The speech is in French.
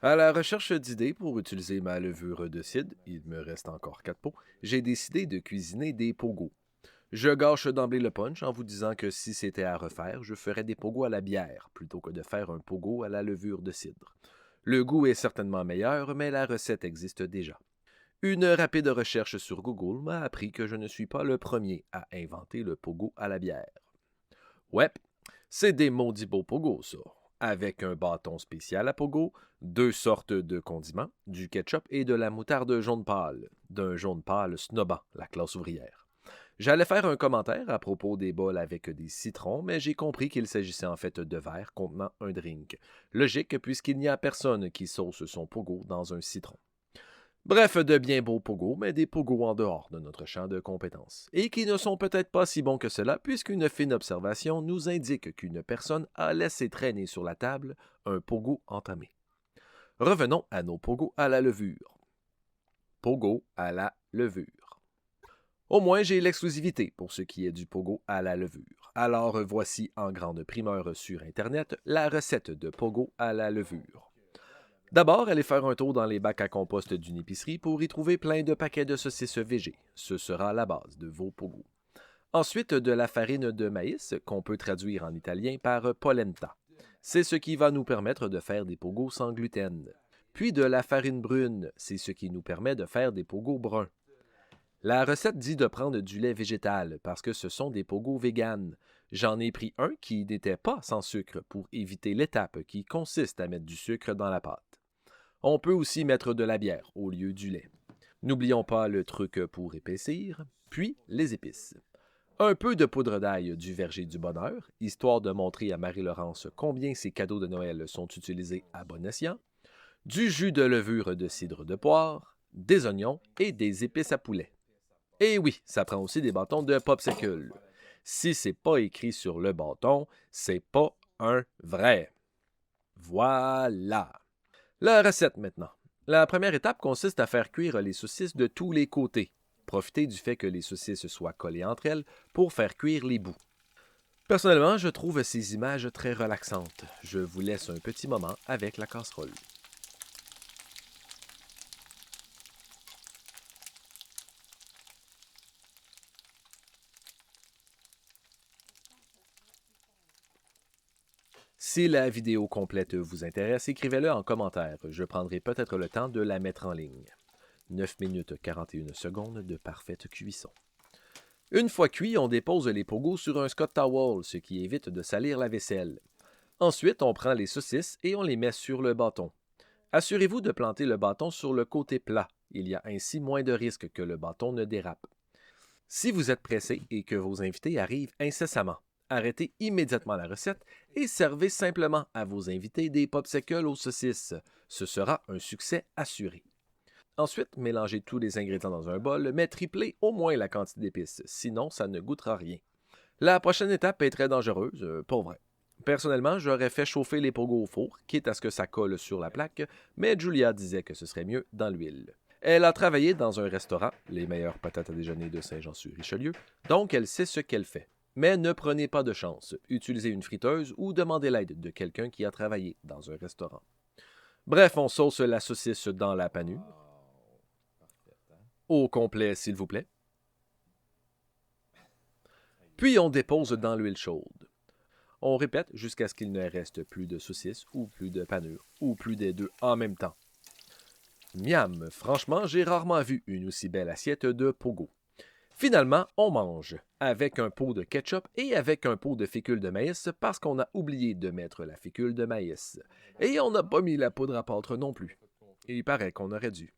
À la recherche d'idées pour utiliser ma levure de cidre, il me reste encore 4 pots, j'ai décidé de cuisiner des pogos. Je gâche d'emblée le punch en vous disant que si c'était à refaire, je ferais des pogos à la bière plutôt que de faire un pogo à la levure de cidre. Le goût est certainement meilleur, mais la recette existe déjà. Une rapide recherche sur Google m'a appris que je ne suis pas le premier à inventer le pogo à la bière. Ouais, c'est des maudits beaux pogos, ça. Avec un bâton spécial à pogo, deux sortes de condiments, du ketchup et de la moutarde jaune pâle, d'un jaune pâle snobant, la classe ouvrière. J'allais faire un commentaire à propos des bols avec des citrons, mais j'ai compris qu'il s'agissait en fait de verres contenant un drink. Logique, puisqu'il n'y a personne qui sauce son pogo dans un citron. Bref, de bien beaux pogos, mais des pogos en dehors de notre champ de compétences. Et qui ne sont peut-être pas si bons que cela, puisqu'une fine observation nous indique qu'une personne a laissé traîner sur la table un pogo entamé. Revenons à nos pogos à la levure. Pogo à la levure. Au moins, j'ai l'exclusivité pour ce qui est du pogo à la levure. Alors voici en grande primeur sur Internet la recette de pogo à la levure. D'abord, allez faire un tour dans les bacs à compost d'une épicerie pour y trouver plein de paquets de saucisses végé. Ce sera la base de vos pogos. Ensuite, de la farine de maïs, qu'on peut traduire en italien par polenta. C'est ce qui va nous permettre de faire des pogos sans gluten. Puis de la farine brune, c'est ce qui nous permet de faire des pogos bruns. La recette dit de prendre du lait végétal parce que ce sont des pogos véganes. J'en ai pris un qui n'était pas sans sucre pour éviter l'étape qui consiste à mettre du sucre dans la pâte. On peut aussi mettre de la bière au lieu du lait. N'oublions pas le truc pour épaissir, puis les épices. Un peu de poudre d'ail du verger du bonheur, histoire de montrer à Marie-Laurence combien ses cadeaux de Noël sont utilisés à bon escient, du jus de levure de cidre de poire, des oignons et des épices à poulet. Et oui, ça prend aussi des bâtons de popsicle. Si c'est pas écrit sur le bâton, c'est pas un vrai. Voilà. La recette maintenant. La première étape consiste à faire cuire les saucisses de tous les côtés. Profitez du fait que les saucisses soient collées entre elles pour faire cuire les bouts. Personnellement, je trouve ces images très relaxantes. Je vous laisse un petit moment avec la casserole. Si la vidéo complète vous intéresse, écrivez-le en commentaire. Je prendrai peut-être le temps de la mettre en ligne. 9 minutes 41 secondes de parfaite cuisson. Une fois cuit, on dépose les pogos sur un Scott Towel, ce qui évite de salir la vaisselle. Ensuite, on prend les saucisses et on les met sur le bâton. Assurez-vous de planter le bâton sur le côté plat. Il y a ainsi moins de risques que le bâton ne dérape. Si vous êtes pressé et que vos invités arrivent incessamment, arrêtez immédiatement la recette et servez simplement à vos invités des popsicles aux saucisses. Ce sera un succès assuré. Ensuite, mélangez tous les ingrédients dans un bol, mais triplez au moins la quantité d'épices, sinon ça ne goûtera rien. La prochaine étape est très dangereuse, pour vrai. Personnellement, j'aurais fait chauffer les pogos au four, quitte à ce que ça colle sur la plaque, mais Julia disait que ce serait mieux dans l'huile. Elle a travaillé dans un restaurant, les meilleures patates à déjeuner de Saint-Jean-sur-Richelieu, donc elle sait ce qu'elle fait. Mais ne prenez pas de chance, utilisez une friteuse ou demandez l'aide de quelqu'un qui a travaillé dans un restaurant. Bref, on sauce la saucisse dans la panure. Au complet, s'il vous plaît. Puis on dépose dans l'huile chaude. On répète jusqu'à ce qu'il ne reste plus de saucisses ou plus de panure ou plus des deux en même temps. Miam, franchement, j'ai rarement vu une aussi belle assiette de pogo. Finalement, on mange avec un pot de ketchup et avec un pot de fécule de maïs parce qu'on a oublié de mettre la fécule de maïs. Et on n'a pas mis la poudre à pâtre non plus. Il paraît qu'on aurait dû.